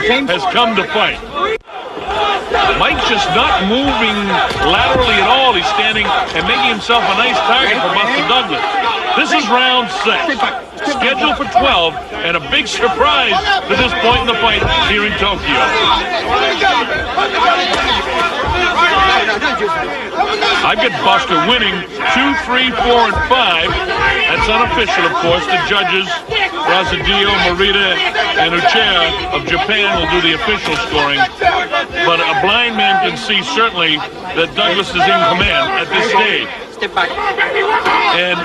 has come to fight. Mike's just not moving laterally at all. He's standing and making himself a nice target for Buster Douglas. This is round 6, scheduled for 12, and a big surprise to this point in the fight here in Tokyo. I've got Buster winning 2, 3, 4, and 5. That's unofficial, of course. The judges, Razadio, Morita, and Uchea of Japan will do the official scoring. But a blind man can see certainly that Douglas is in command at this stage. And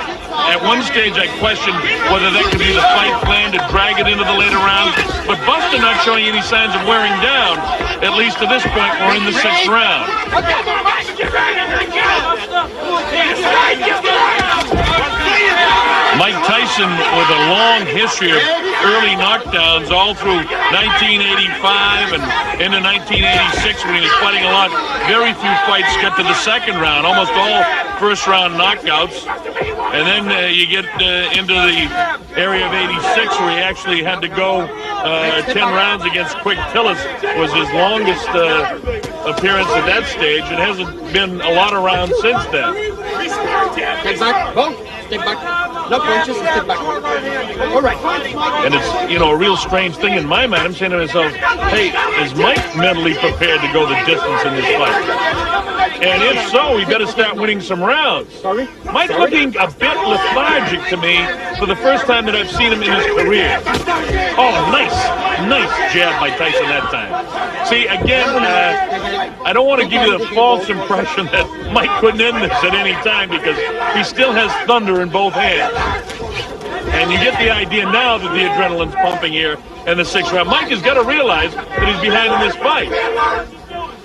at one stage I questioned whether that could be the fight plan to drag it into the later rounds. But Buster not showing any signs of wearing down, at least to this point. We're in the 6th round. Mike Tyson with a long history of early knockdowns all through 1985 and into 1986 when he was fighting a lot. Very few fights get to the 2nd round, almost all first-round knockouts. And then you get into the area of 86 where he actually had to go 10 rounds against Quick Tillis. Was his longest appearance at that stage. It hasn't been a lot of rounds since then. Step back, boom, step back. No punches, step back. All right. And it's, you know, a real strange thing in my mind. I'm saying to myself, hey, is Mike mentally prepared to go the distance in this fight? And if so, he better start winning some rounds. Mike looking a bit lethargic to me for the first time that I've seen him in his career. Oh, nice jab by Tyson that time. See, again, I don't want to give you the false impression that Mike couldn't end this at any time because he still has thunder in both hands. And you get the idea now that the adrenaline's pumping here in the 6th round. Mike has got to realize that he's behind in this fight.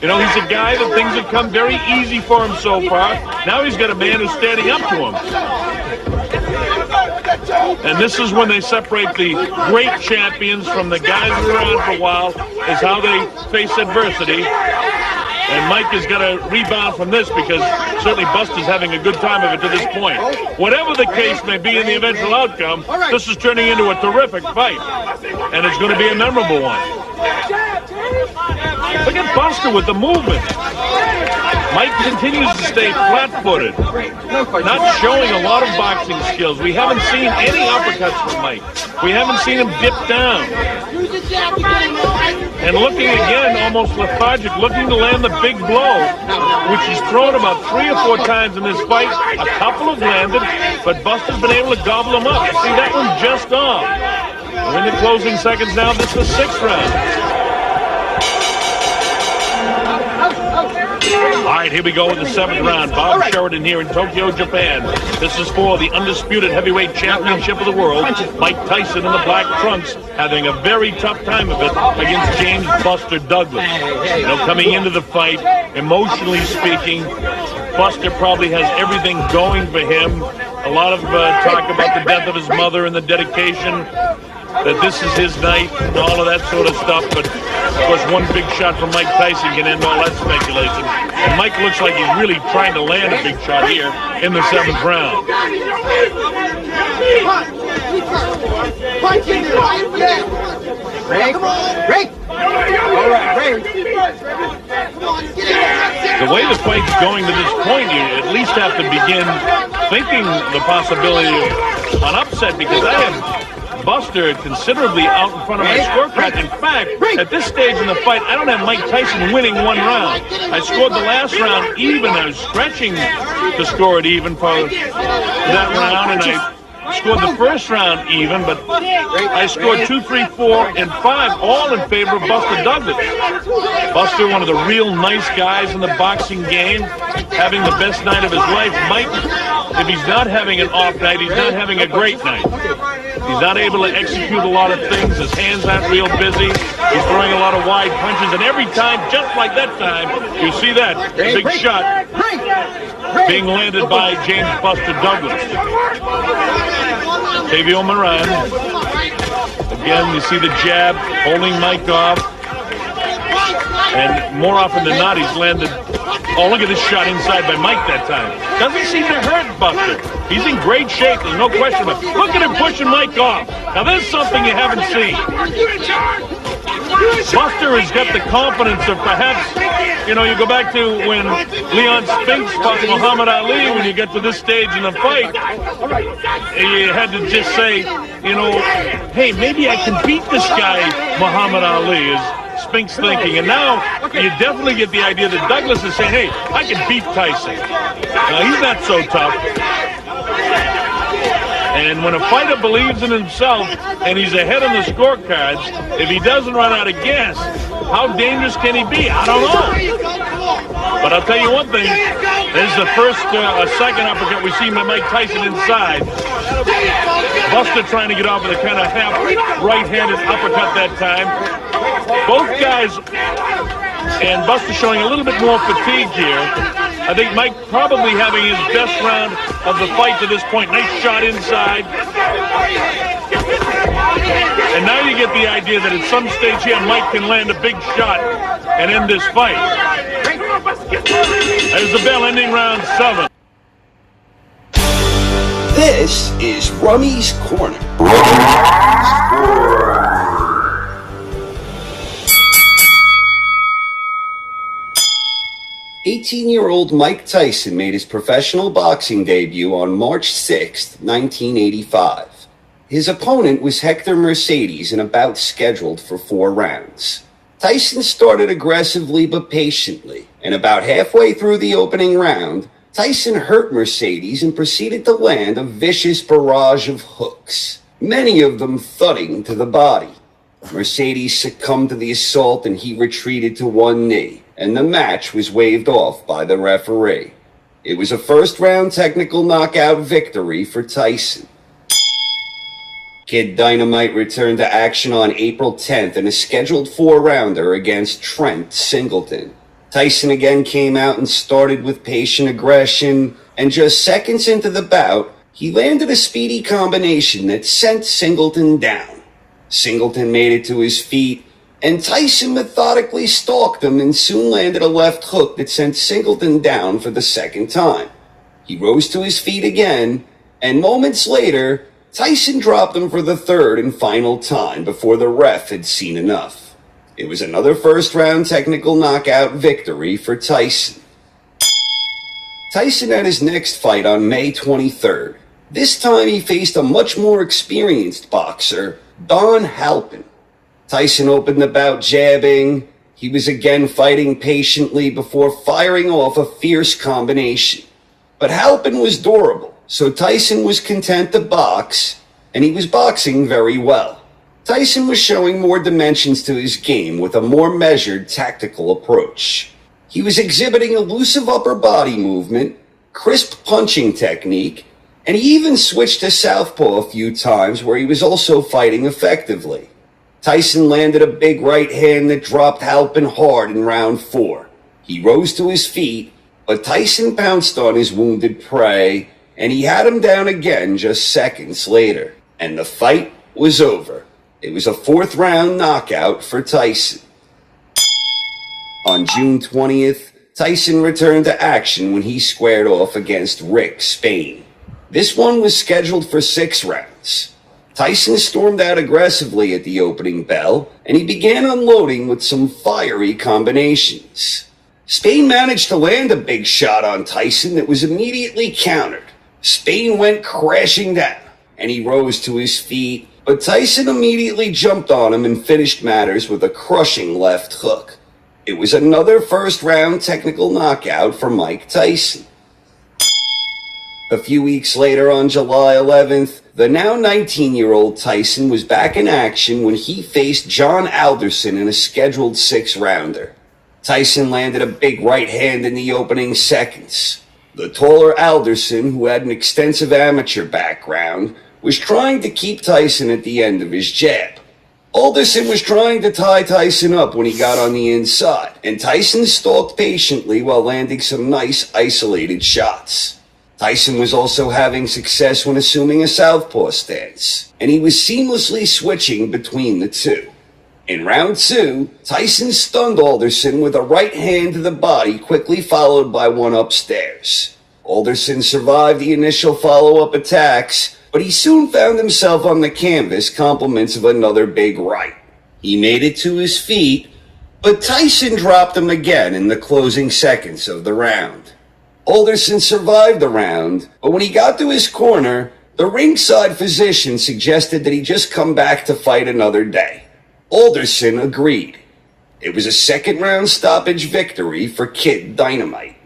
You know, he's a guy that things have come very easy for him so far. Now he's got a man who's standing up to him. And this is when they separate the great champions from the guys who are around for a while, is how they face adversity. And Mike has got to rebound from this because certainly Buster's having a good time of it to this point. Whatever the case may be in the eventual outcome, this is turning into a terrific fight. And it's going to be a memorable one. Look at Buster with the movement. Mike continues to stay flat-footed, not showing a lot of boxing skills. We haven't seen any uppercuts from Mike. We haven't seen him dip down. And looking again, almost lethargic, looking to land the big blow, which he's thrown about 3 or 4 times in this fight. A couple have landed, but Buster's been able to gobble them up. See, that one just off. We're in the closing seconds now. This is the 6th round. All right, here we go with the 7th round. Bob Sheridan here in Tokyo, Japan. This is for the undisputed heavyweight championship of the world. Mike Tyson in the black trunks having a very tough time of it against James Buster Douglas. You know, coming into the fight, emotionally speaking, Buster probably has everything going for him. A lot of talk about the death of his mother and the dedication, that this is his night and all of that sort of stuff. But, of course, one big shot from Mike Tyson can end all that speculation. And Mike looks like he's really trying to land a big shot here in the 7th round. Break. All right, break. The way the fight's going to this point, you at least have to begin thinking the possibility of an upset, because I have Buster considerably out in front of my scorecard. In fact, at this stage in the fight, I don't have Mike Tyson winning one round. I scored the last round even. I was stretching to score it even for that round, and I scored the first round even, but I scored 2, 3, 4, and 5, all in favor of Buster Douglas. Buster, one of the real nice guys in the boxing game, having the best night of his life. Mike, if he's not having an off night, he's not having a great night. He's not able to execute a lot of things. His hands aren't real busy. He's throwing a lot of wide punches, and every time, just like that time, you see that big shot being landed by James Buster Douglas. Tavio Moran. Again, you see the jab, holding Mike off. And more often than not, he's landed. Oh, look at this shot inside by Mike that time. Doesn't seem to hurt Buster. He's in great shape, there's no question about it. Look at him pushing Mike off. Now, there's something you haven't seen. Buster has got the confidence of perhaps, you know, you go back to when Leon Spinks fought Muhammad Ali, when you get to this stage in the fight, you had to just say, you know, hey, maybe I can beat this guy, Muhammad Ali, is Spinks thinking. And now you definitely get the idea that Douglas is saying, hey, I can beat Tyson. Now, he's not so tough. And when a fighter believes in himself and he's ahead on the scorecards, if he doesn't run out of gas, how dangerous can he be? I don't know. But I'll tell you one thing. There's the first, second uppercut we see Mike Tyson inside. Buster trying to get off with a kind of half right-handed uppercut that time. Both guys, and Buster showing a little bit more fatigue here. I think Mike probably having his best round of the fight to this point. Nice shot inside. And now you get the idea that at some stage here, Mike can land a big shot and end this fight. There's the bell ending round 7. This is Rummy's Corner. 18-year-old Mike Tyson made his professional boxing debut on March 6, 1985. His opponent was Hector Mercedes in a bout scheduled for 4 rounds. Tyson started aggressively but patiently, and about halfway through the opening round, Tyson hurt Mercedes and proceeded to land a vicious barrage of hooks, many of them thudding to the body. Mercedes succumbed to the assault and he retreated to one knee, and the match was waved off by the referee. It was a first-round technical knockout victory for Tyson. Kid Dynamite returned to action on April 10th in a scheduled 4-rounder against Trent Singleton. Tyson again came out and started with patient aggression, and just seconds into the bout, he landed a speedy combination that sent Singleton down. Singleton made it to his feet, and Tyson methodically stalked him and soon landed a left hook that sent Singleton down for the second time. He rose to his feet again, and moments later, Tyson dropped him for the third and final time before the ref had seen enough. It was another first-round technical knockout victory for Tyson. Tyson had his next fight on May 23rd. This time he faced a much more experienced boxer, Don Halpin. Tyson opened the bout jabbing. He was again fighting patiently before firing off a fierce combination. But Halpin was durable, so Tyson was content to box, and he was boxing very well. Tyson was showing more dimensions to his game with a more measured tactical approach. He was exhibiting elusive upper body movement, crisp punching technique, and he even switched to southpaw a few times where he was also fighting effectively. Tyson landed a big right hand that dropped Halpin hard in round 4. He rose to his feet, but Tyson pounced on his wounded prey, and he had him down again just seconds later. And the fight was over. It was a 4th-round knockout for Tyson. On June 20th, Tyson returned to action when he squared off against Rick Spain. This one was scheduled for 6 rounds. Tyson stormed out aggressively at the opening bell, and he began unloading with some fiery combinations. Spain managed to land a big shot on Tyson that was immediately countered. Spain went crashing down, and he rose to his feet, but Tyson immediately jumped on him and finished matters with a crushing left hook. It was another first-round technical knockout for Mike Tyson. A few weeks later, on July 11th, the now 19-year-old Tyson was back in action when he faced John Alderson in a scheduled 6-rounder. Tyson landed a big right hand in the opening seconds. The taller Alderson, who had an extensive amateur background, was trying to keep Tyson at the end of his jab. Alderson was trying to tie Tyson up when he got on the inside, and Tyson stalked patiently while landing some nice isolated shots. Tyson was also having success when assuming a southpaw stance, and he was seamlessly switching between the two. In round 2, Tyson stunned Alderson with a right hand to the body, quickly followed by one upstairs. Alderson survived the initial follow-up attacks, but he soon found himself on the canvas, compliments of another big right. He made it to his feet, but Tyson dropped him again in the closing seconds of the round. Alderson survived the round, but when he got to his corner, the ringside physician suggested that he just come back to fight another day. Alderson agreed. It was a second-round stoppage victory for Kid Dynamite.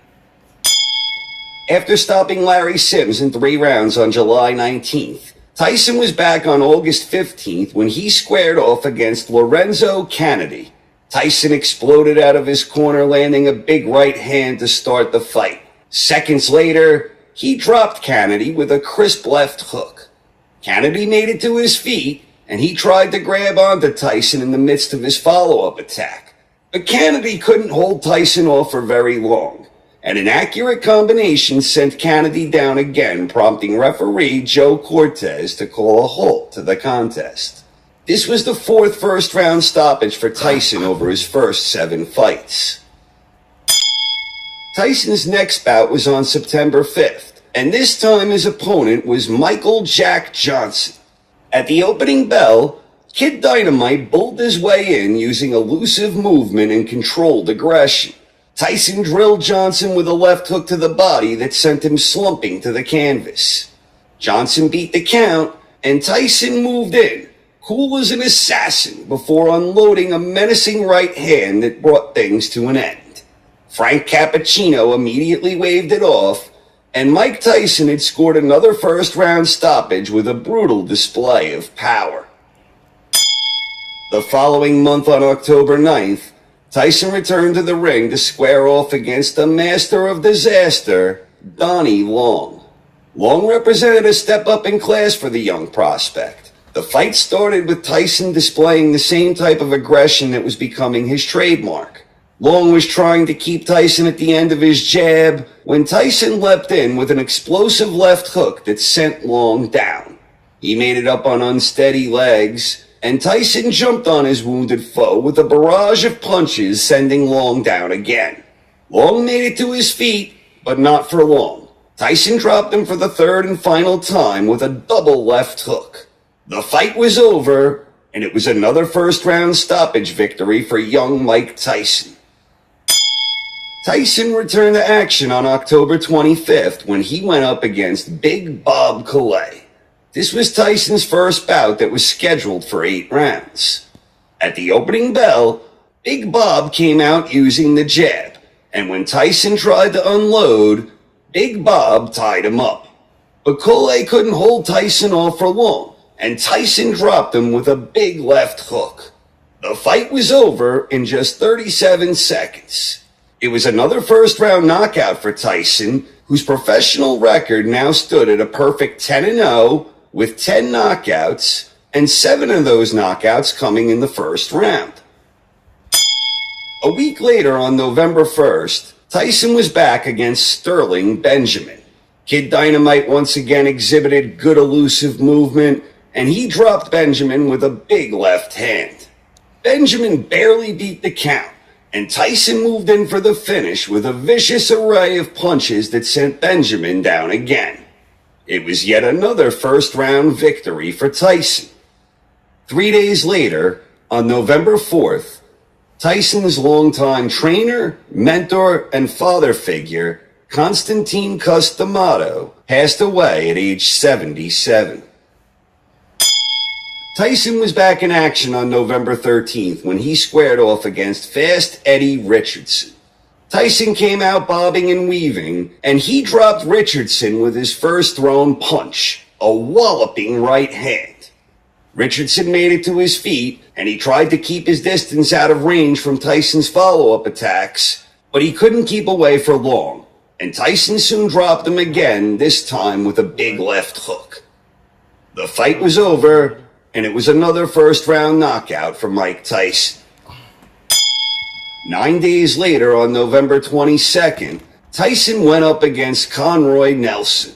After stopping Larry Sims in 3 rounds on July 19th, Tyson was back on August 15th when he squared off against Lorenzo Kennedy. Tyson exploded out of his corner, landing a big right hand to start the fight. Seconds later, he dropped Kennedy with a crisp left hook. Kennedy made it to his feet, and he tried to grab onto Tyson in the midst of his follow-up attack. But Kennedy couldn't hold Tyson off for very long, and an accurate combination sent Kennedy down again, prompting referee Joe Cortez to call a halt to the contest. This was the 4th first-round stoppage for Tyson over his first 7 fights. Tyson's next bout was on September 5th, and this time his opponent was Michael Jack Johnson. At the opening bell, Kid Dynamite bulled his way in using elusive movement and controlled aggression. Tyson drilled Johnson with a left hook to the body that sent him slumping to the canvas. Johnson beat the count, and Tyson moved in, cool as an assassin, before unloading a menacing right hand that brought things to an end. Frank Cappuccino immediately waved it off, and Mike Tyson had scored another first-round stoppage with a brutal display of power. The following month on October 9th, Tyson returned to the ring to square off against the master of disaster, Donnie Long. Long represented a step up in class for the young prospect. The fight started with Tyson displaying the same type of aggression that was becoming his trademark. Long was trying to keep Tyson at the end of his jab when Tyson leapt in with an explosive left hook that sent Long down. He made it up on unsteady legs, and Tyson jumped on his wounded foe with a barrage of punches, sending Long down again. Long made it to his feet, but not for long. Tyson dropped him for the 3rd and final time with a double left hook. The fight was over, and it was another first-round stoppage victory for young Mike Tyson. Tyson returned to action on October 25th when he went up against Big Bob Calais. This was Tyson's first bout that was scheduled for 8 rounds. At the opening bell, Big Bob came out using the jab, and when Tyson tried to unload, Big Bob tied him up. But Calais couldn't hold Tyson off for long, and Tyson dropped him with a big left hook. The fight was over in just 37 seconds. It was another first-round knockout for Tyson, whose professional record now stood at a perfect 10-0 with 10 knockouts, and 7 of those knockouts coming in the first round. A week later, on November 1st, Tyson was back against Sterling Benjamin. Kid Dynamite once again exhibited good elusive movement, and he dropped Benjamin with a big left hand. Benjamin barely beat the count, and Tyson moved in for the finish with a vicious array of punches that sent Benjamin down again. It was yet another first-round victory for Tyson. 3 days later, on November 4th, Tyson's longtime trainer, mentor, and father figure, Constantine Customato, passed away at age 77. Tyson was back in action on November 13th when he squared off against Fast Eddie Richardson. Tyson came out bobbing and weaving, and he dropped Richardson with his first thrown punch, a walloping right hand. Richardson made it to his feet, and he tried to keep his distance out of range from Tyson's follow-up attacks, but he couldn't keep away for long, and Tyson soon dropped him again, this time with a big left hook. The fight was over, and it was another first-round knockout for Mike Tyson. 9 days later, on November 22nd, Tyson went up against Conroy Nelson.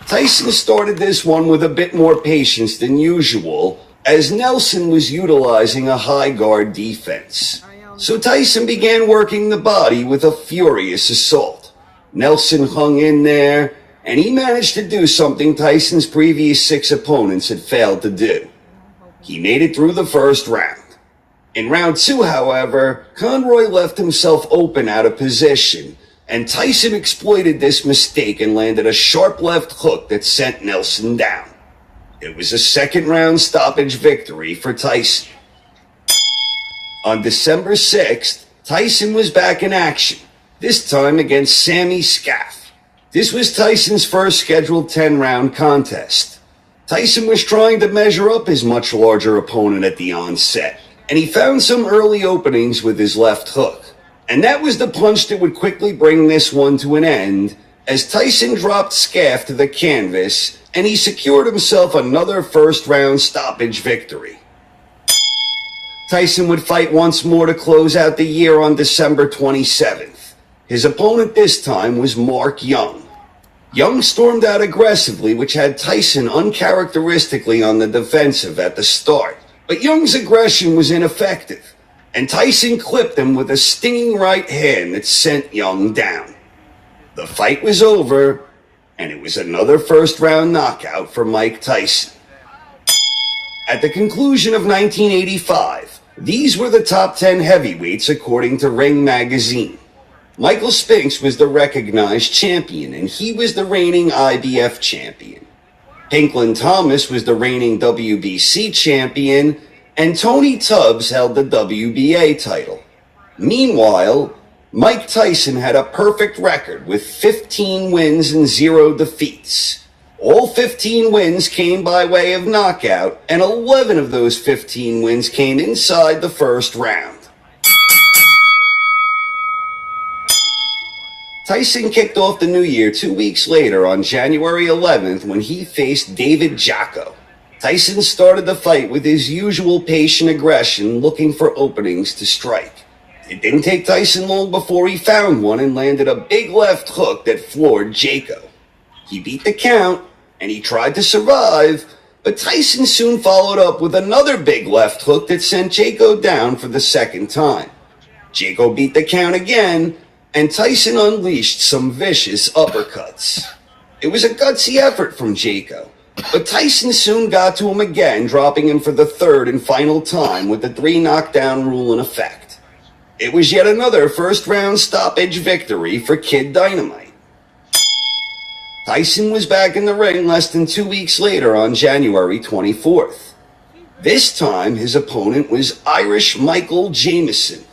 Tyson started this one with a bit more patience than usual, as Nelson was utilizing a high guard defense. So Tyson began working the body with a furious assault. Nelson hung in there, and he managed to do something Tyson's previous 6 opponents had failed to do. He made it through the first round. In round 2, however, Conroy left himself open out of position, and Tyson exploited this mistake and landed a sharp left hook that sent Nelson down. It was a second-round stoppage victory for Tyson. On December 6th, Tyson was back in action, this time against Sammy Scaff. This was Tyson's first scheduled 10-round contest. Tyson was trying to measure up his much larger opponent at the onset, and he found some early openings with his left hook. And that was the punch that would quickly bring this one to an end, as Tyson dropped Scaff to the canvas, and he secured himself another first-round stoppage victory. Tyson would fight once more to close out the year on December 27th. His opponent this time was Mark Young. Young stormed out aggressively, which had Tyson uncharacteristically on the defensive at the start. But Young's aggression was ineffective, and Tyson clipped him with a stinging right hand that sent Young down. The fight was over, and it was another first-round knockout for Mike Tyson. At the conclusion of 1985, these were the top 10 heavyweights according to Ring Magazine. Michael Spinks was the recognized champion, and he was the reigning IBF champion. Pinklin Thomas was the reigning WBC champion, and Tony Tubbs held the WBA title. Meanwhile, Mike Tyson had a perfect record with 15 wins and 0 defeats. All 15 wins came by way of knockout, and 11 of those 15 wins came inside the first round. Tyson kicked off the new year 2 weeks later on January 11th when he faced David Jocko. Tyson started the fight with his usual patient aggression, looking for openings to strike. It didn't take Tyson long before he found one and landed a big left hook that floored Jocko. He beat the count, and he tried to survive, but Tyson soon followed up with another big left hook that sent Jocko down for the second time. Jocko beat the count again, and Tyson unleashed some vicious uppercuts. It was a gutsy effort from Jocko, but Tyson soon got to him again, dropping him for the third and final time with the 3 knockdown rule in effect. It was yet another first-round stoppage victory for Kid Dynamite. Tyson was back in the ring less than 2 weeks later on January 24th. This time, his opponent was Irish Michael Jamison.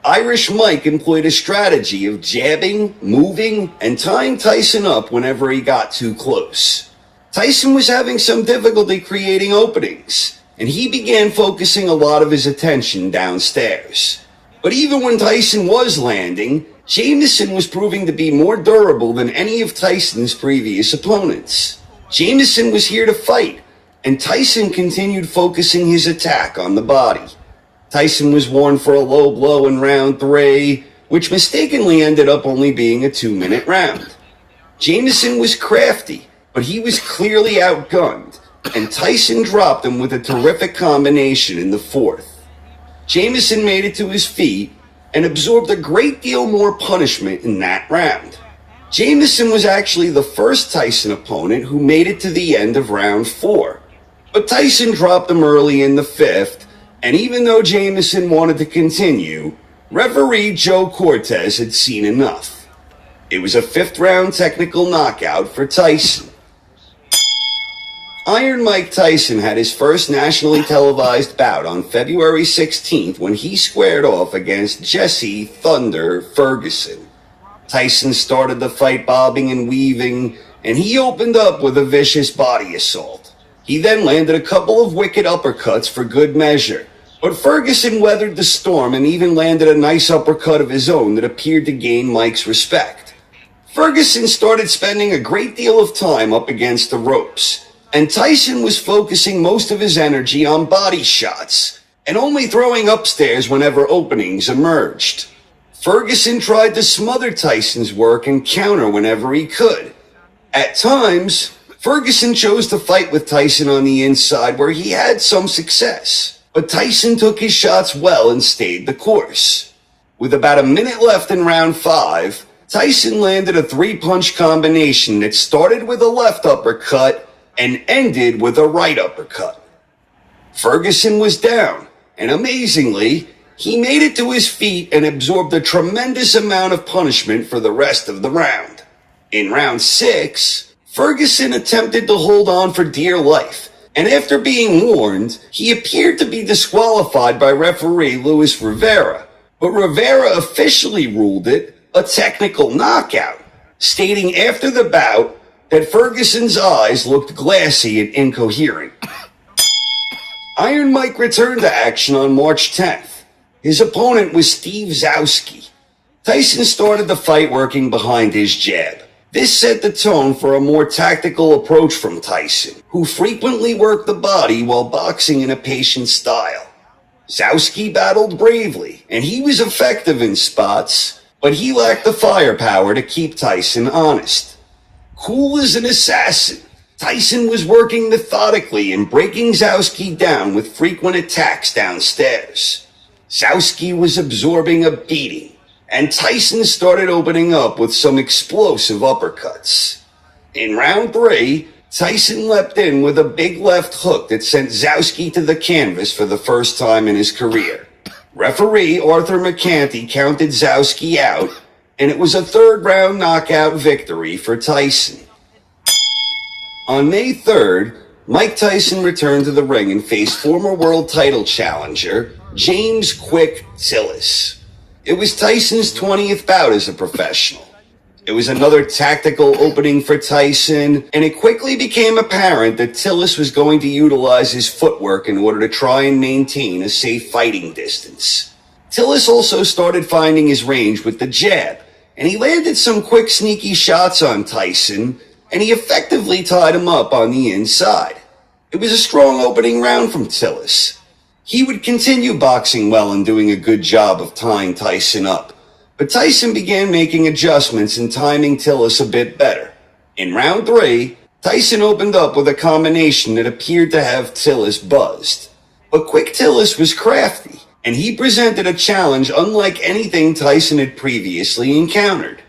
Irish Mike employed a strategy of jabbing, moving, and tying Tyson up whenever he got too close. Tyson was having some difficulty creating openings, and he began focusing a lot of his attention downstairs. But even when Tyson was landing, Jamison was proving to be more durable than any of Tyson's previous opponents. Jamison was here to fight, and Tyson continued focusing his attack on the body. Tyson was warned for a low blow in round 3, which mistakenly ended up only being a 2-minute round. Jamison was crafty, but he was clearly outgunned, and Tyson dropped him with a terrific combination in the 4th. Jamison made it to his feet and absorbed a great deal more punishment in that round. Jamison was actually the first Tyson opponent who made it to the end of round 4, but Tyson dropped him early in the 5th, and even though Jamison wanted to continue, referee Joe Cortez had seen enough. It was a 5th-round technical knockout for Tyson. Iron Mike Tyson had his first nationally televised bout on February 16th when he squared off against Jesse Thunder Ferguson. Tyson started the fight bobbing and weaving, and he opened up with a vicious body assault. He then landed a couple of wicked uppercuts for good measure, but Ferguson weathered the storm and even landed a nice uppercut of his own that appeared to gain Mike's respect. Ferguson started spending a great deal of time up against the ropes, and Tyson was focusing most of his energy on body shots and only throwing upstairs whenever openings emerged. Ferguson tried to smother Tyson's work and counter whenever he could. At times, Ferguson chose to fight with Tyson on the inside where he had some success, but Tyson took his shots well and stayed the course. With about a minute left in round 5, Tyson landed a 3-punch combination that started with a left uppercut and ended with a right uppercut. Ferguson was down, and amazingly, he made it to his feet and absorbed a tremendous amount of punishment for the rest of the round. In round 6, Ferguson attempted to hold on for dear life, and after being warned, he appeared to be disqualified by referee Luis Rivera, but Rivera officially ruled it a technical knockout, stating after the bout that Ferguson's eyes looked glassy and incoherent. Iron Mike returned to action on March 10th. His opponent was Steve Zowski. Tyson started the fight working behind his jab. This set the tone for a more tactical approach from Tyson, who frequently worked the body while boxing in a patient style. Zowski battled bravely, and he was effective in spots, but he lacked the firepower to keep Tyson honest. Cool as an assassin, Tyson was working methodically and breaking Zowski down with frequent attacks downstairs. Zowski was absorbing a beating, and Tyson started opening up with some explosive uppercuts. In round 3, Tyson leapt in with a big left hook that sent Zowski to the canvas for the first time in his career. Referee Arthur McCanty counted Zowski out, and it was a third-round knockout victory for Tyson. On May 3rd, Mike Tyson returned to the ring and faced former world title challenger James "Quick" Tillis. It was Tyson's 20th bout as a professional. It was another tactical opening for Tyson, and it quickly became apparent that Tillis was going to utilize his footwork in order to try and maintain a safe fighting distance. Tillis also started finding his range with the jab, and he landed some quick, sneaky shots on Tyson, and he effectively tied him up on the inside. It was a strong opening round from Tillis. He would continue boxing well and doing a good job of tying Tyson up, but Tyson began making adjustments and timing Tillis a bit better. In round 3, Tyson opened up with a combination that appeared to have Tillis buzzed. But Quick Tillis was crafty, and he presented a challenge unlike anything Tyson had previously encountered.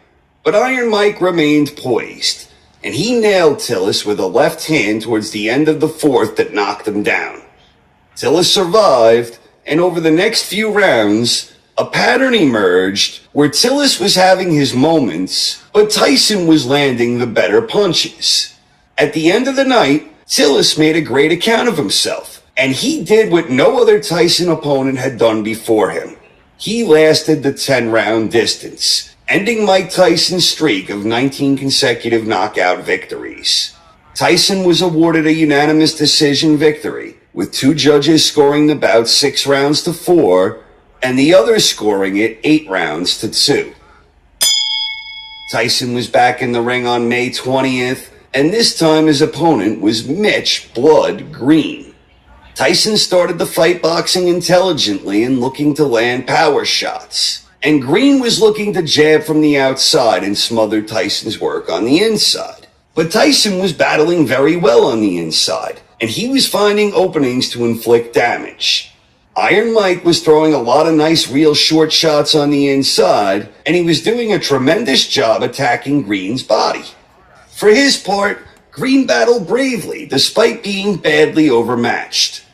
But Iron Mike remained poised, and he nailed Tillis with a left hand towards the end of the 4th that knocked him down. Tillis survived, and over the next few rounds, a pattern emerged where Tillis was having his moments, but Tyson was landing the better punches. At the end of the night, Tillis made a great account of himself, and he did what no other Tyson opponent had done before him. He lasted the 10-round distance, ending Mike Tyson's streak of 19 consecutive knockout victories. Tyson was awarded a unanimous decision victory, with 2 judges scoring the bout 6 rounds to 4, and the others scoring it 8 rounds to 2. Tyson was back in the ring on May 20th, and this time his opponent was Mitch "Blood" Green. Tyson started the fight boxing intelligently and looking to land power shots, and Green was looking to jab from the outside and smother Tyson's work on the inside. But Tyson was battling very well on the inside, and he was finding openings to inflict damage. Iron Mike was throwing a lot of nice real short shots on the inside, and he was doing a tremendous job attacking Green's body. For his part, Green battled bravely despite being badly overmatched.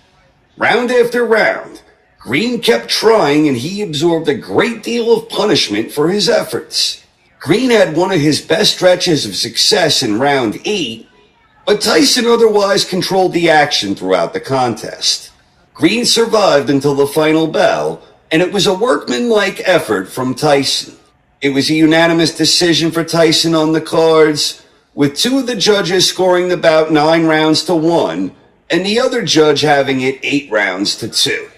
Round after round, Green kept trying, and he absorbed a great deal of punishment for his efforts. Green had one of his best stretches of success in round 8, but Tyson otherwise controlled the action throughout the contest. Green survived until the final bell, and it was a workmanlike effort from Tyson. It was a unanimous decision for Tyson on the cards, with 2 of the judges scoring the bout 9 rounds to 1, and the other judge having it 8 rounds to 2.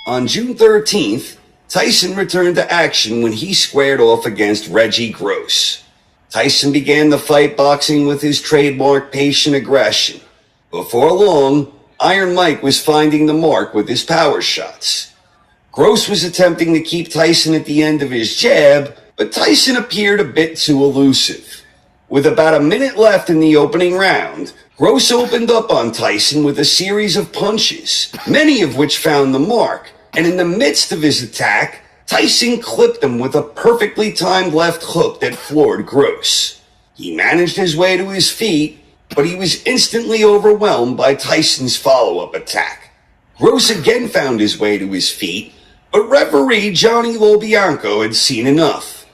On June 13th, Tyson returned to action when he squared off against Reggie Gross. Tyson began the fight boxing with his trademark patient aggression. Before long, Iron Mike was finding the mark with his power shots. Gross was attempting to keep Tyson at the end of his jab, but Tyson appeared a bit too elusive. With about a minute left in the opening round, Gross opened up on Tyson with a series of punches, many of which found the mark, and in the midst of his attack, Tyson clipped him with a perfectly timed left hook that floored Gross. He managed his way to his feet, but he was instantly overwhelmed by Tyson's follow-up attack. Gross again found his way to his feet, but referee Johnny Lobianco had seen enough.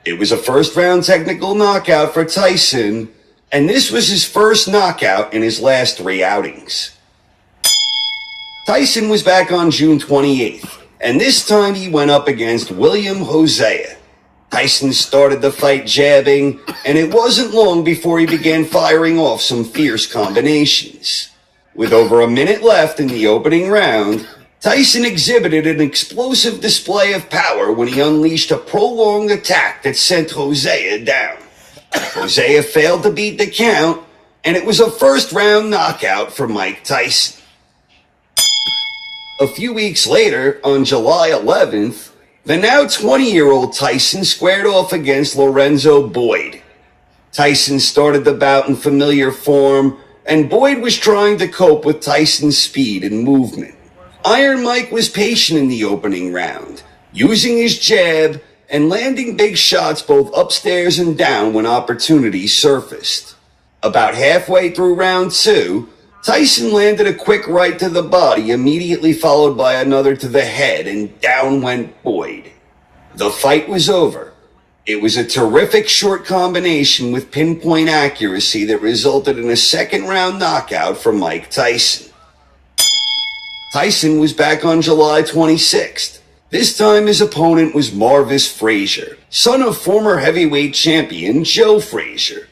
It was a first-round technical knockout for Tyson, and this was his first knockout in his last 3 outings. Tyson was back on June 28th, and this time he went up against William Hosea. Tyson started the fight jabbing, and it wasn't long before he began firing off some fierce combinations. With over a minute left in the opening round, Tyson exhibited an explosive display of power when he unleashed a prolonged attack that sent Hosea down. Hosea failed to beat the count, and it was a first-round knockout for Mike Tyson. A few weeks later, on July 11th, the now 20-year-old Tyson squared off against Lorenzo Boyd. Tyson started the bout in familiar form, and Boyd was trying to cope with Tyson's speed and movement. Iron Mike was patient in the opening round, using his jab and landing big shots both upstairs and down when opportunities surfaced. About halfway through round 2, Tyson landed a quick right to the body, immediately followed by another to the head, and down went Boyd. The fight was over. It was a terrific short combination with pinpoint accuracy that resulted in a second-round knockout for Mike Tyson. Tyson was back on July 26th. This time his opponent was Marvis Frazier, son of former heavyweight champion Joe Frazier.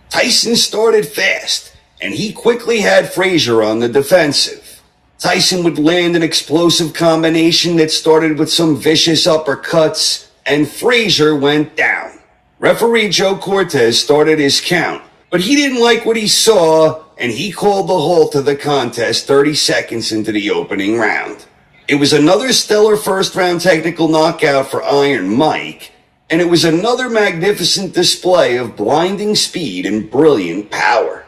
Tyson started fast, and he quickly had Frazier on the defensive. Tyson would land an explosive combination that started with some vicious uppercuts, and Frazier went down. Referee Joe Cortez started his count, but he didn't like what he saw, and he called the halt to the contest 30 seconds into the opening round. It was another stellar first-round technical knockout for Iron Mike, and it was another magnificent display of blinding speed and brilliant power.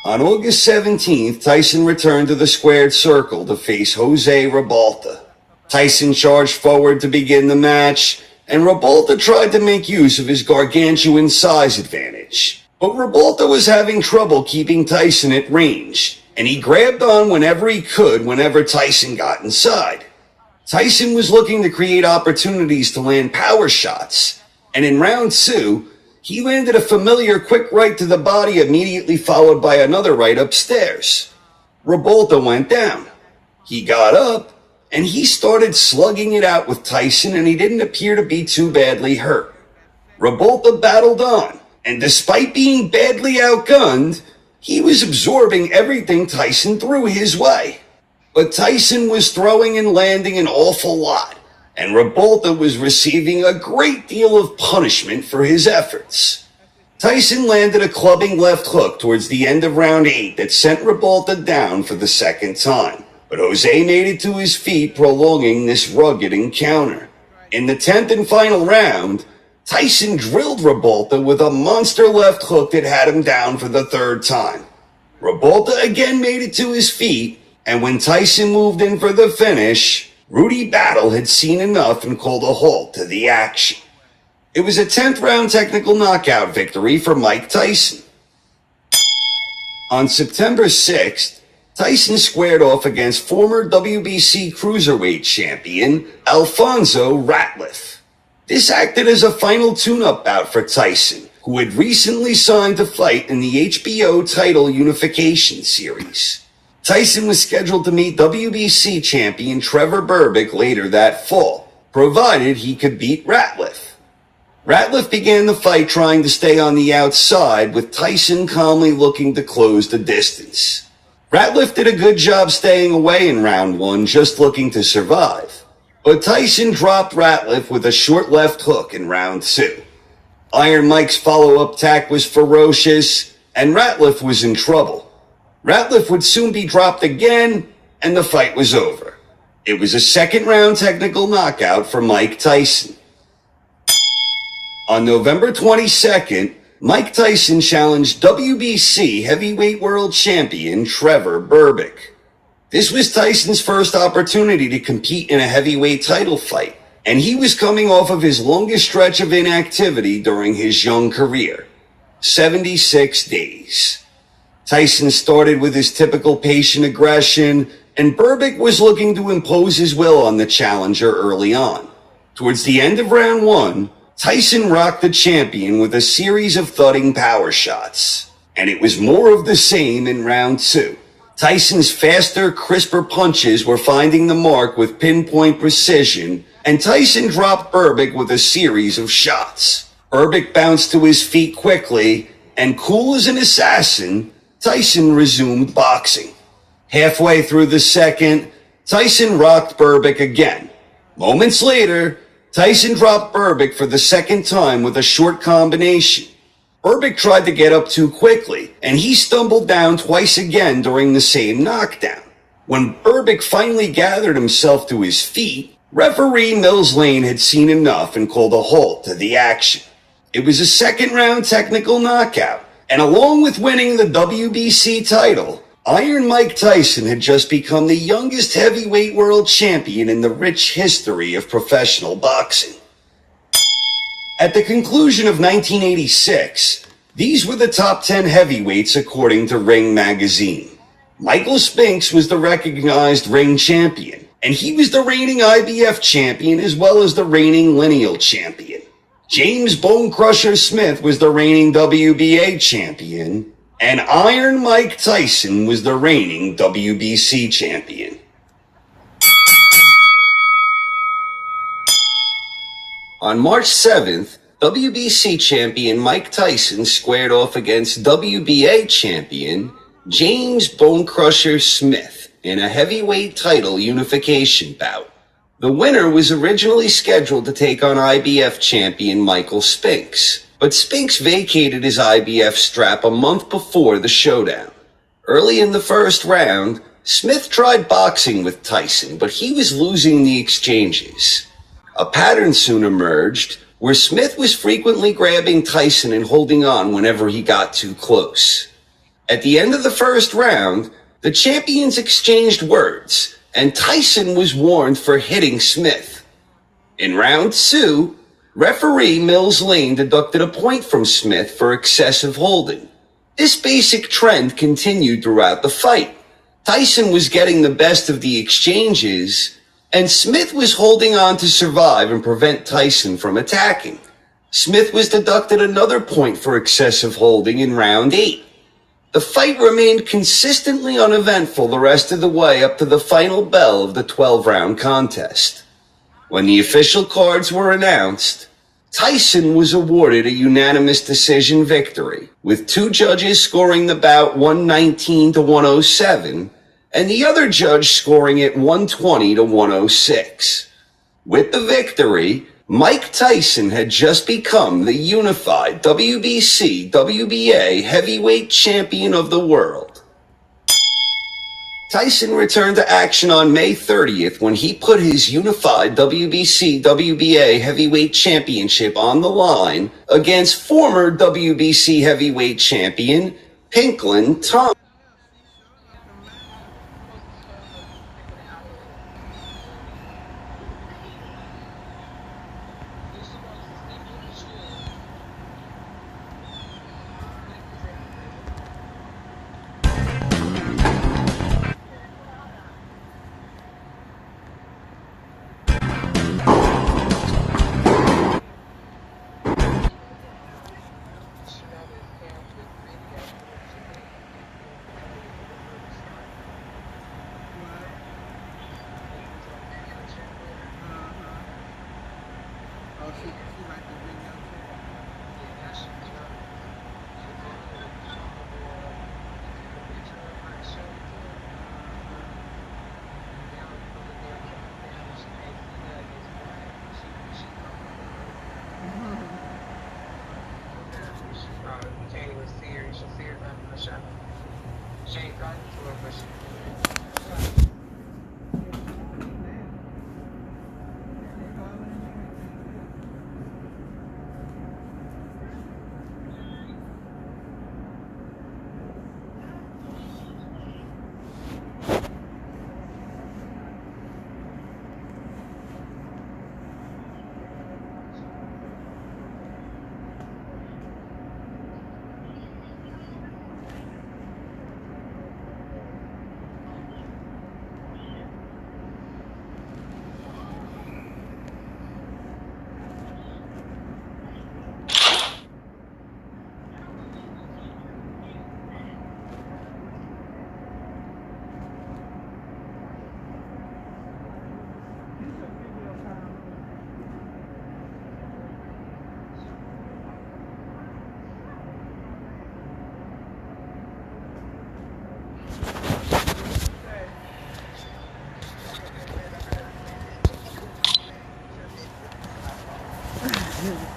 On August 17th, Tyson returned to the squared circle to face Jose Ribalta. Tyson charged forward to begin the match, and Ribalta tried to make use of his gargantuan size advantage. But Ribalta was having trouble keeping Tyson at range, and he grabbed on whenever he could whenever Tyson got inside. Tyson was looking to create opportunities to land power shots, and in round 2, he landed a familiar quick right to the body, immediately followed by another right upstairs. Ribalta went down. He got up, and he started slugging it out with Tyson, and he didn't appear to be too badly hurt. Ribalta battled on, and despite being badly outgunned, he was absorbing everything Tyson threw his way. But Tyson was throwing and landing an awful lot, and Ribalta was receiving a great deal of punishment for his efforts. Tyson landed a clubbing left hook towards the end of round 8 that sent Ribalta down for the second time, but Jose made it to his feet, prolonging this rugged encounter. In the 10th and final round, Tyson drilled Ribalta with a monster left hook that had him down for the 3rd time. Ribalta again made it to his feet, and when Tyson moved in for the finish, Rudy Battle had seen enough and called a halt to the action. It was a 10th round technical knockout victory for Mike Tyson. On September 6th, Tyson squared off against former WBC cruiserweight champion Alfonso Ratliff. This acted as a final tune-up bout for Tyson, who had recently signed to fight in the HBO title unification series. Tyson was scheduled to meet WBC champion Trevor Berbick later that fall, provided he could beat Ratliff. Ratliff began the fight trying to stay on the outside, with Tyson calmly looking to close the distance. Ratliff did a good job staying away in round 1, just looking to survive. But Tyson dropped Ratliff with a short left hook in round 2. Iron Mike's follow-up attack was ferocious, and Ratliff was in trouble. Ratliff would soon be dropped again, and the fight was over. It was a 2nd round technical knockout for Mike Tyson. On November 22nd, Mike Tyson challenged WBC heavyweight world champion Trevor Berbick. This was Tyson's first opportunity to compete in a heavyweight title fight, and he was coming off of his longest stretch of inactivity during his young career, 76 days. Tyson started with his typical patient aggression, and Berbick was looking to impose his will on the challenger early on. Towards the end of round 1, Tyson rocked the champion with a series of thudding power shots. And it was more of the same in round 2. Tyson's faster, crisper punches were finding the mark with pinpoint precision, and Tyson dropped Berbick with a series of shots. Berbick bounced to his feet quickly, and cool as an assassin, Tyson resumed boxing. Halfway through the second, Tyson rocked Berbick again. Moments later, Tyson dropped Berbick for the second time with a short combination. Berbick tried to get up too quickly, and he stumbled down twice again during the same knockdown. When Berbick finally gathered himself to his feet, referee Mills Lane had seen enough and called a halt to the action. It was a second-round technical knockout, and along with winning the WBC title, Iron Mike Tyson had just become the youngest heavyweight world champion in the rich history of professional boxing. At the conclusion of 1986, these were the top 10 heavyweights according to Ring magazine. Michael Spinks was the recognized ring champion, and he was the reigning IBF champion as well as the reigning lineal champion. James Bone Crusher Smith was the reigning WBA champion, and Iron Mike Tyson was the reigning WBC champion. On March 7th, WBC champion Mike Tyson squared off against WBA champion James Bone Crusher Smith in a heavyweight title unification bout. The winner was originally scheduled to take on IBF champion Michael Spinks, but Spinks vacated his IBF strap a month before the showdown. Early in the first round, Smith tried boxing with Tyson, but he was losing the exchanges. A pattern soon emerged where Smith was frequently grabbing Tyson and holding on whenever he got too close. At the end of the first round, the champions exchanged words, and Tyson was warned for hitting Smith. In round 2, referee Mills Lane deducted a point from Smith for excessive holding. This basic trend continued throughout the fight. Tyson was getting the best of the exchanges, and Smith was holding on to survive and prevent Tyson from attacking. Smith was deducted another point for excessive holding in round 8. The fight remained consistently uneventful the rest of the way up to the final bell of the 12-round contest. When the official cards were announced, Tyson was awarded a unanimous decision victory, with 2 judges scoring the bout 119-107, and the other judge scoring it 120-106. With the victory, Mike Tyson had just become the unified WBC WBA heavyweight champion of the world. Tyson returned to action on May 30th when he put his unified WBC WBA heavyweight championship on the line against former WBC heavyweight champion Pinklin Thomas. Everybody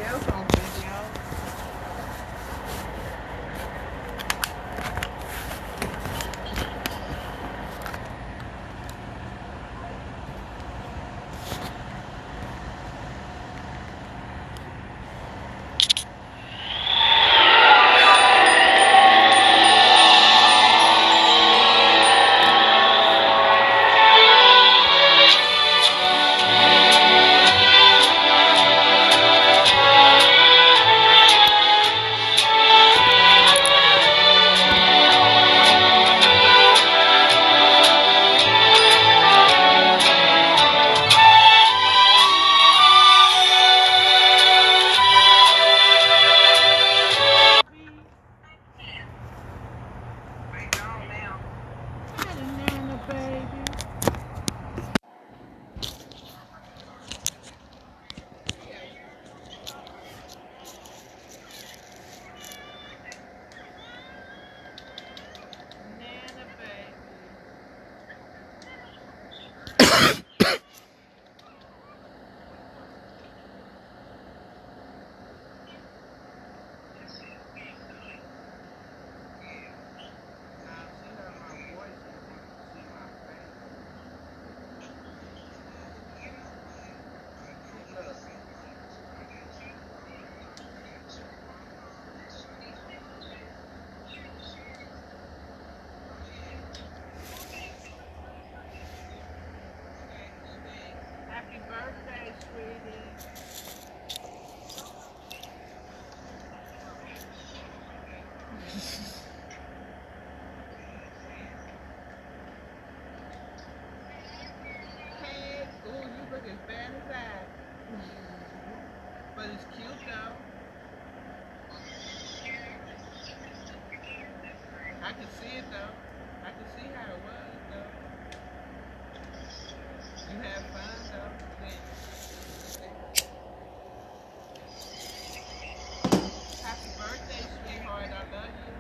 else on video. Happy birthday, sweetie. Hey, ooh, you look as bad as that. But it's cute though. I can see it though. I can see how it was though. You had fun though. Happy birthday, sweetheart. I love you.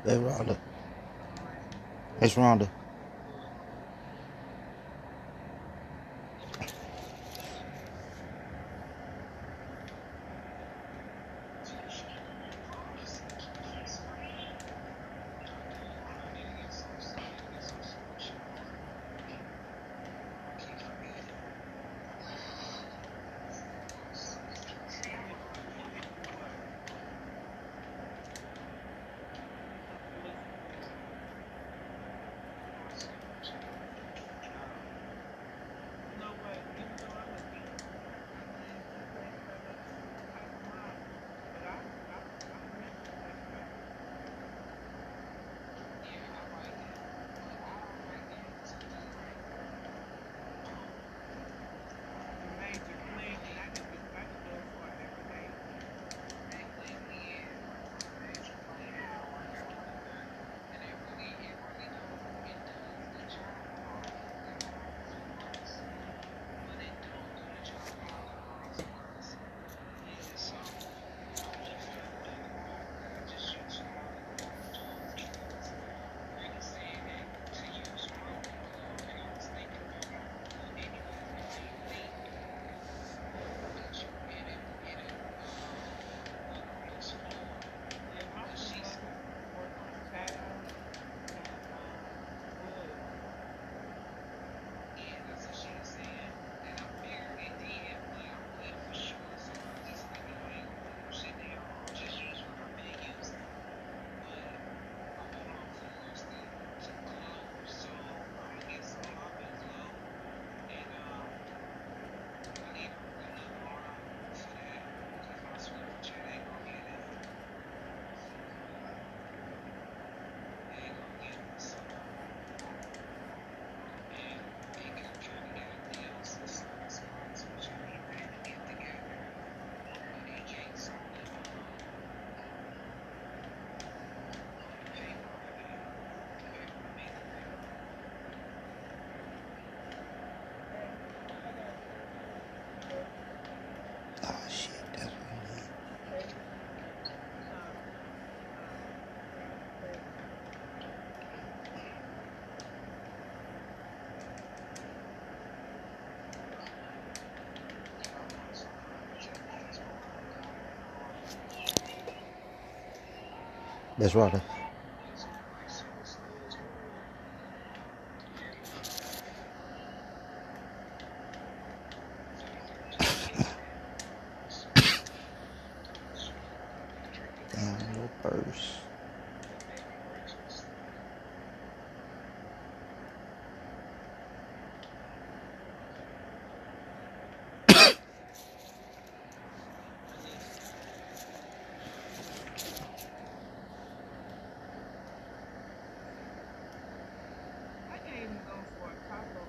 That's Rhonda. That's Rhonda. You know what? Even though I'm a geek, I mean, she plays better type of mom. But I remember the place better. The major fling, and I could go for it every day. Yeah, my thing was to work on the tiles and wood. Ah, shit. That's what I need. Spades. No, spades. That's Rhonda. Damn, your purse. I can't even go for a taco.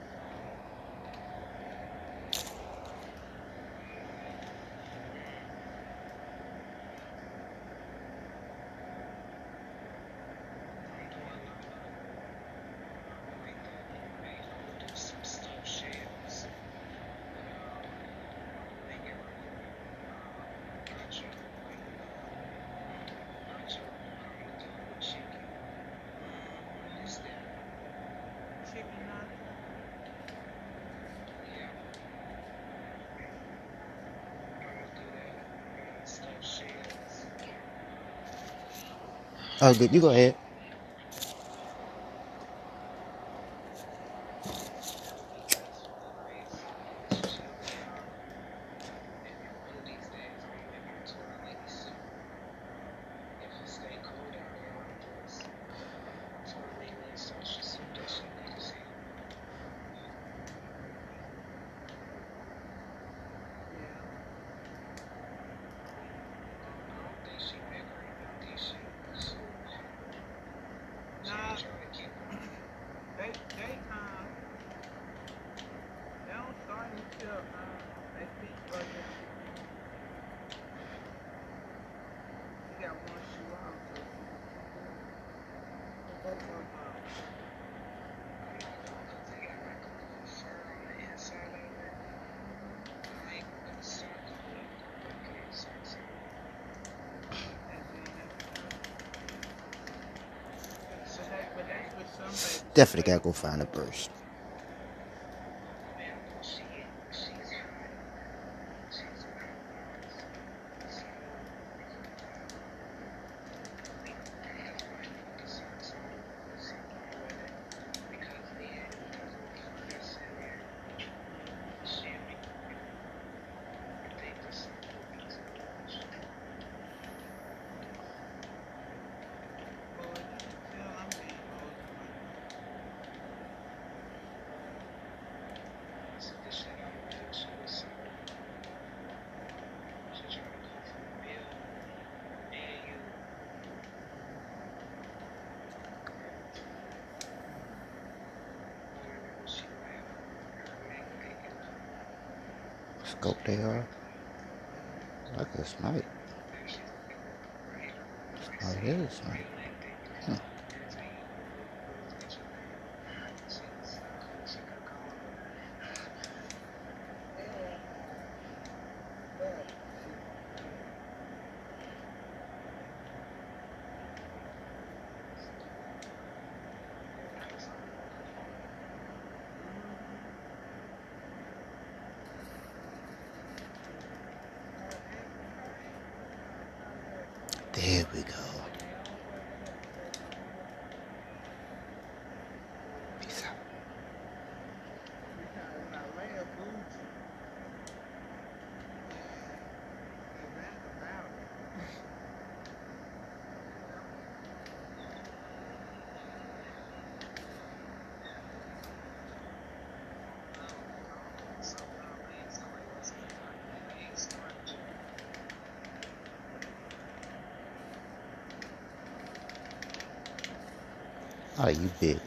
Chicken nacho. Oh, good. You go ahead. Yeah. Definitely gotta go find a burst. Boy, you can tell I'm being old in my Scope they are. Like a snipe. Oh, it is a snipe. Huh. There we go. Peace out. when I lay a booty, it ran about. Oh, you bitch.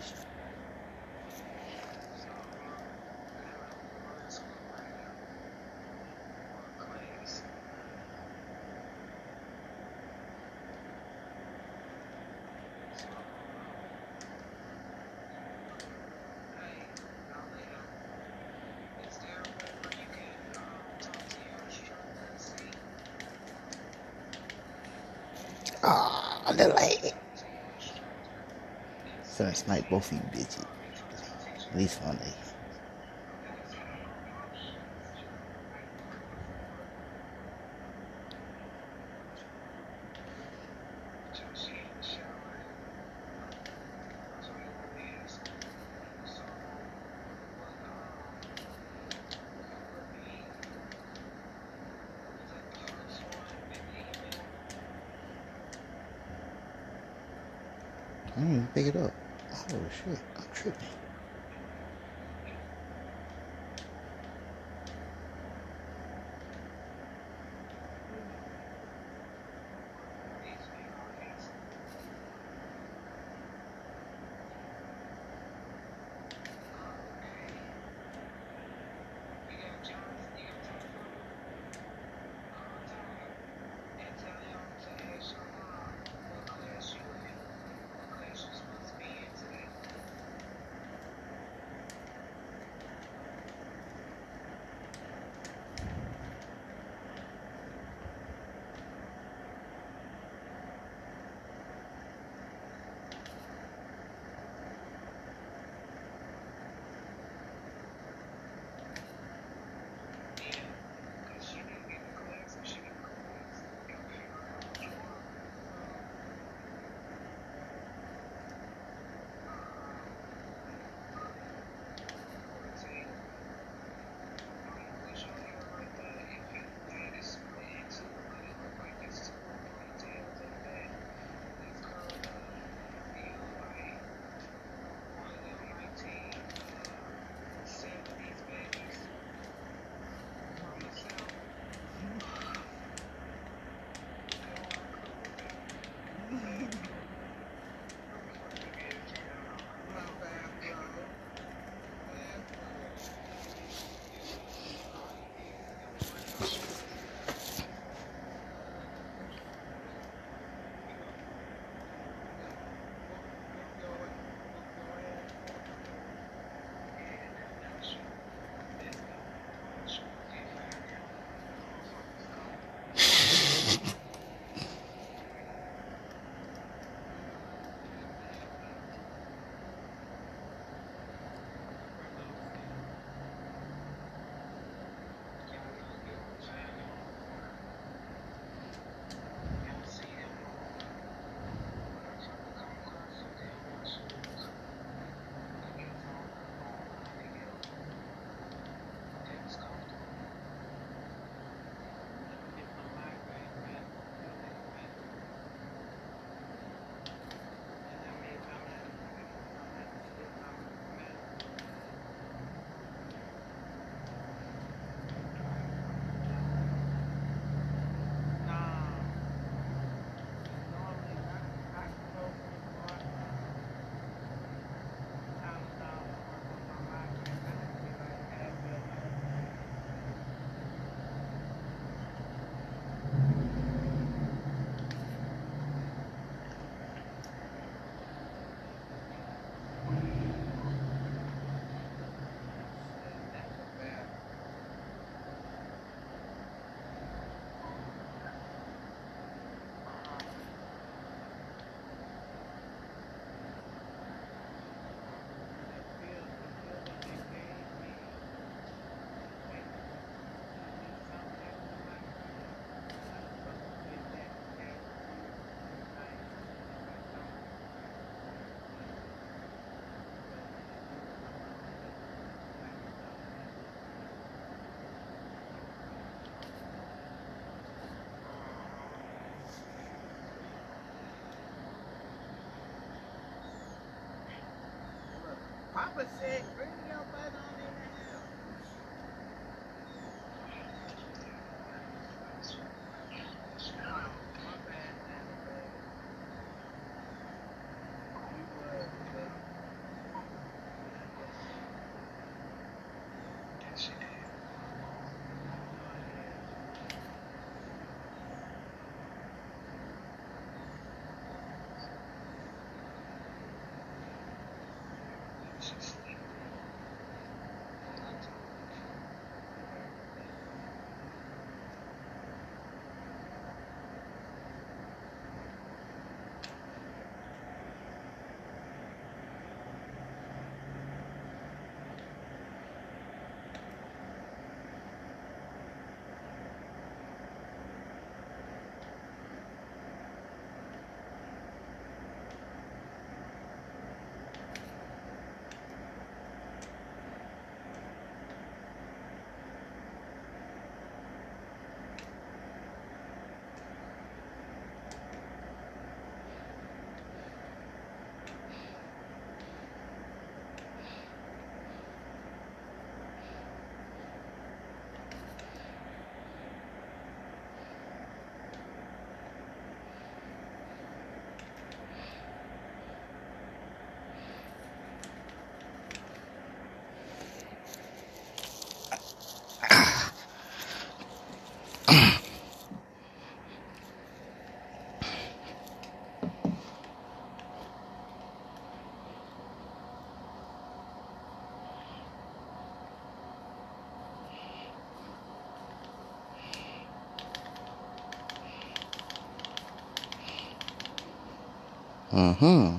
Ah, the leg. So I snipe both of you bitches. At least one leg. I didn't even pick it up. Oh shit, I'm tripping. was sick. Bring your butt on in the house. Oh, my bad, Santa baby. You was, but Mm-hmm.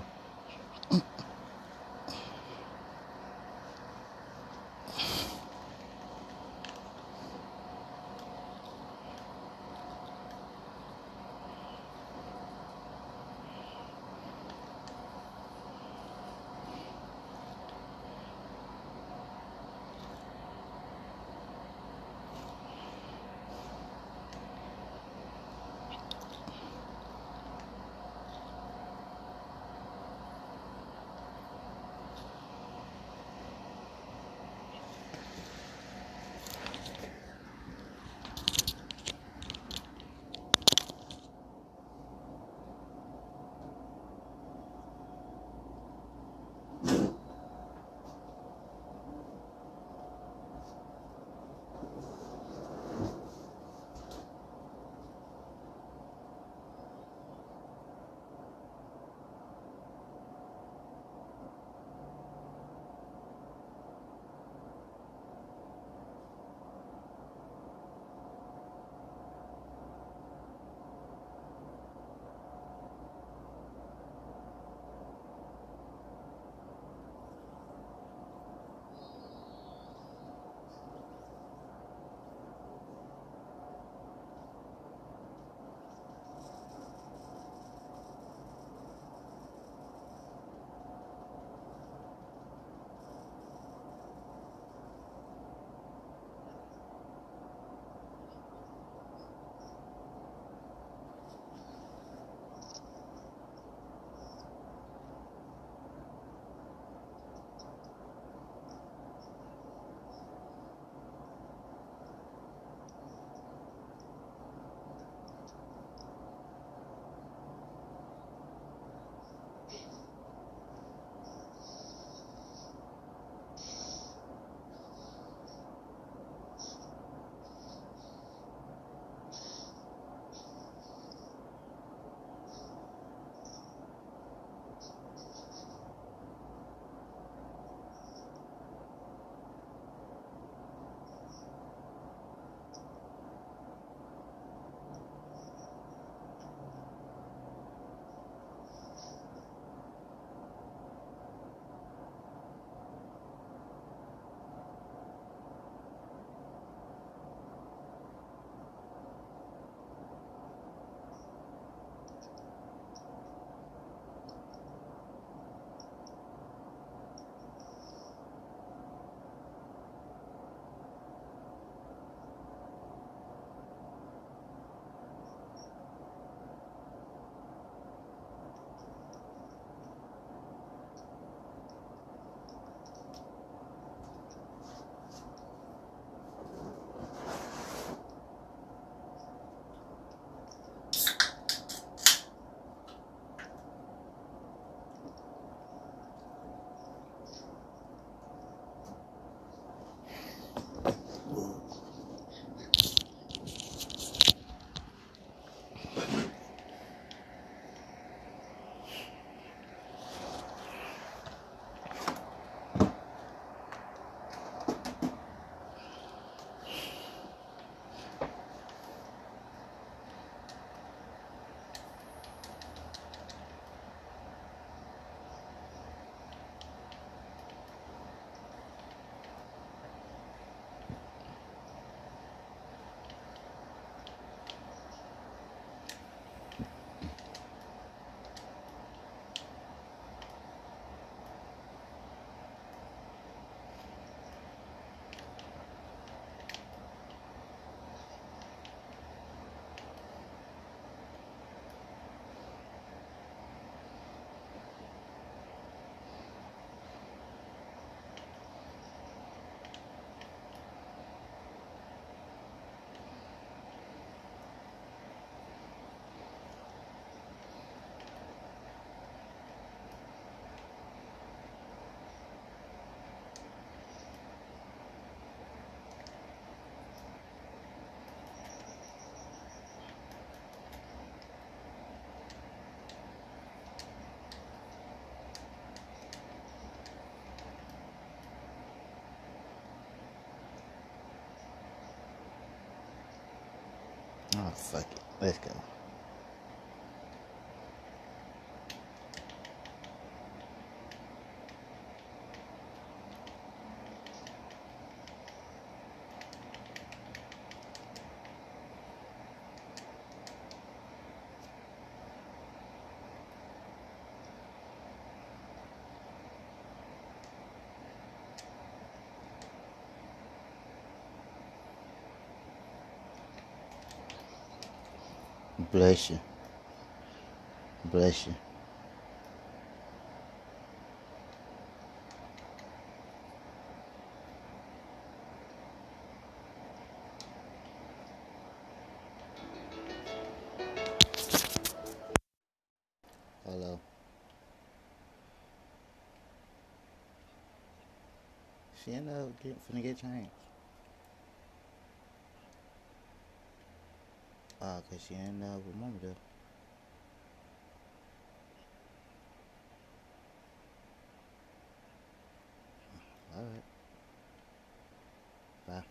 Oh, fuck it. Let's go. Bless you. Bless you. Hello. She ended up finna get changed. Cause she ended up with mama though. Alright. Bye.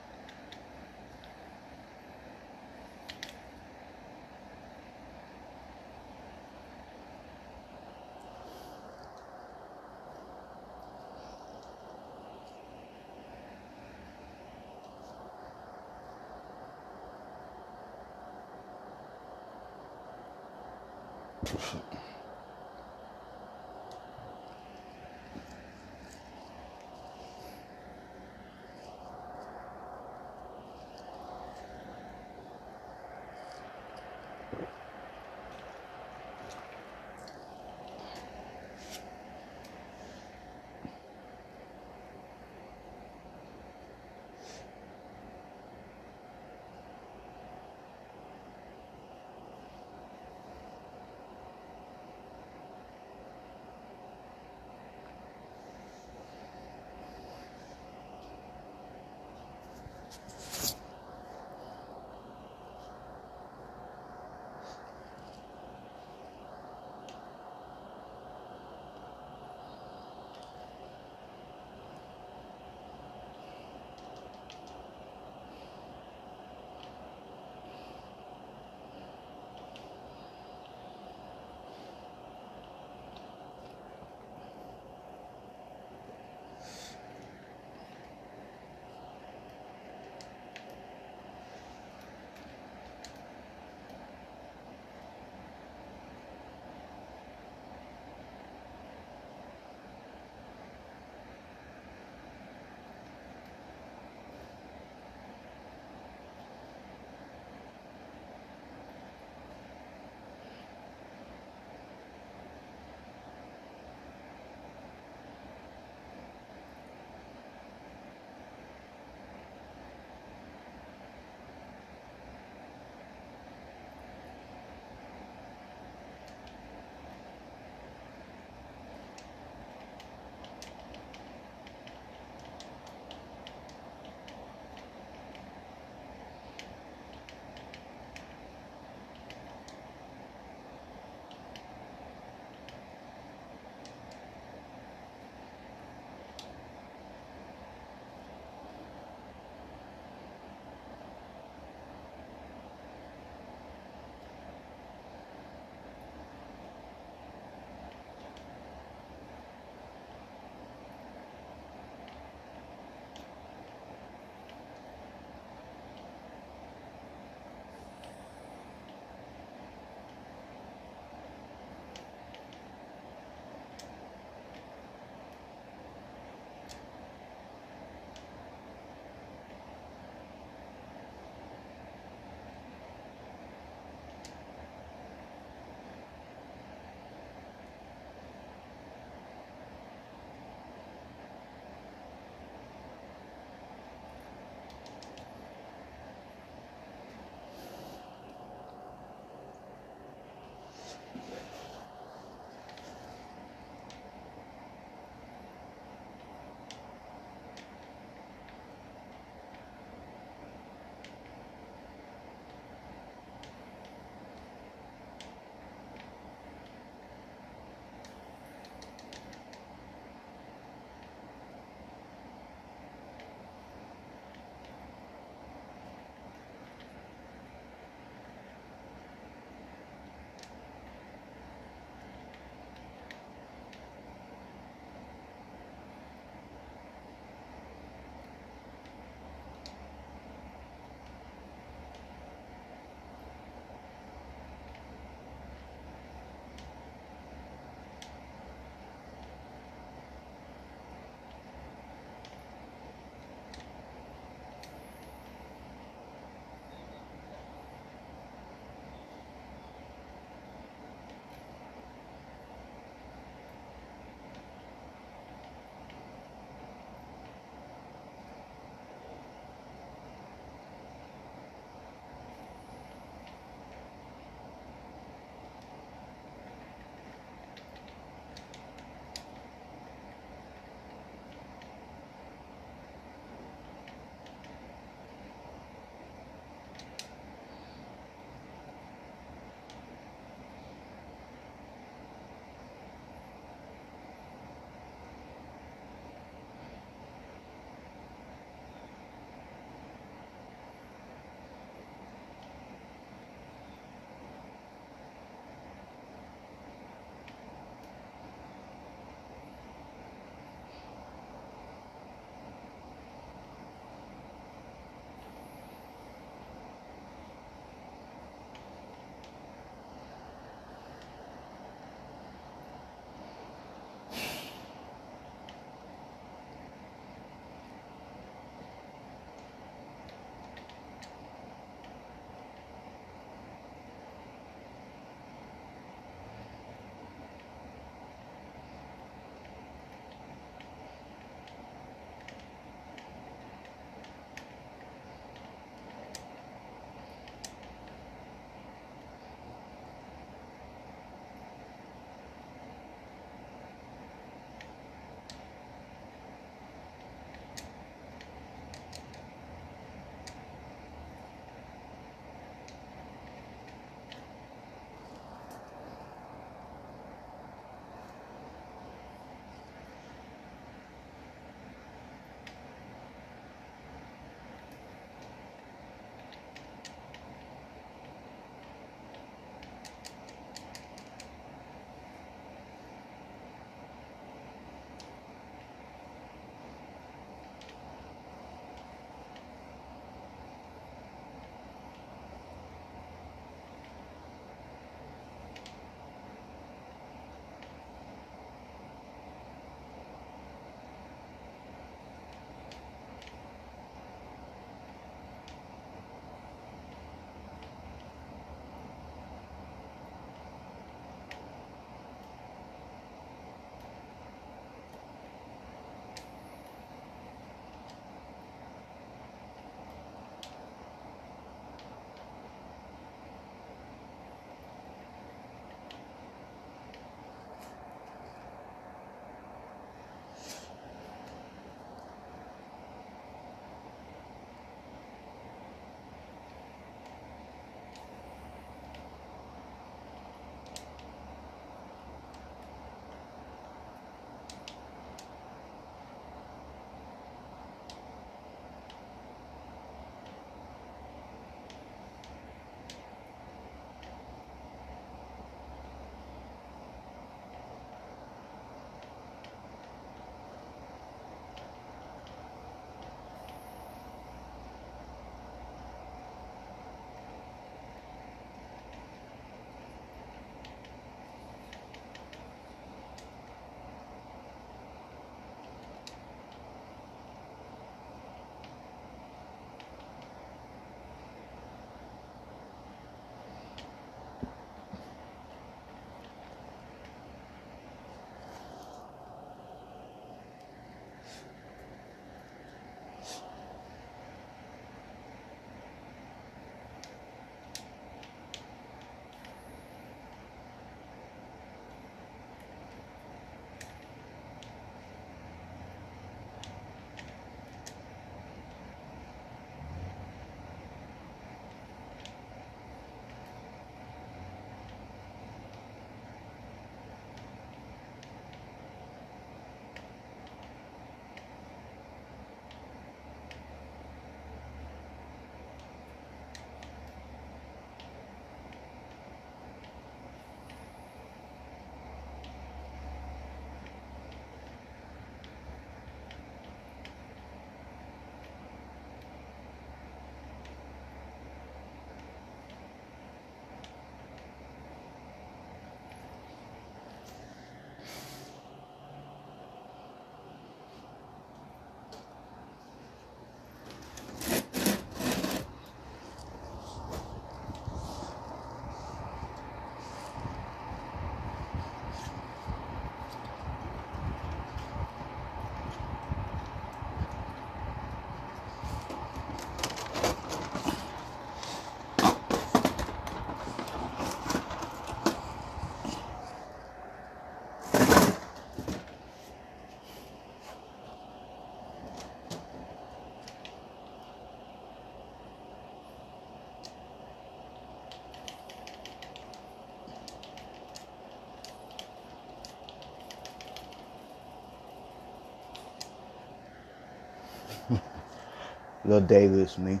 Little Davis, me.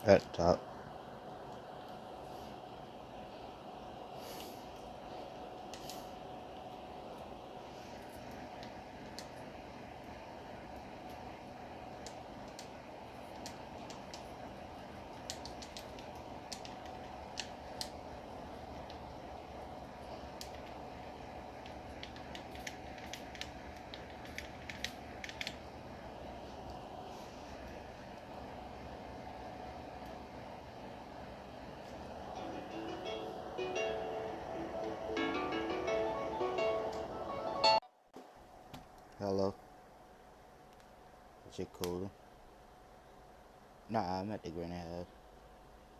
At the top. Hello. Shit cooler. Nah, I'm at the granny house.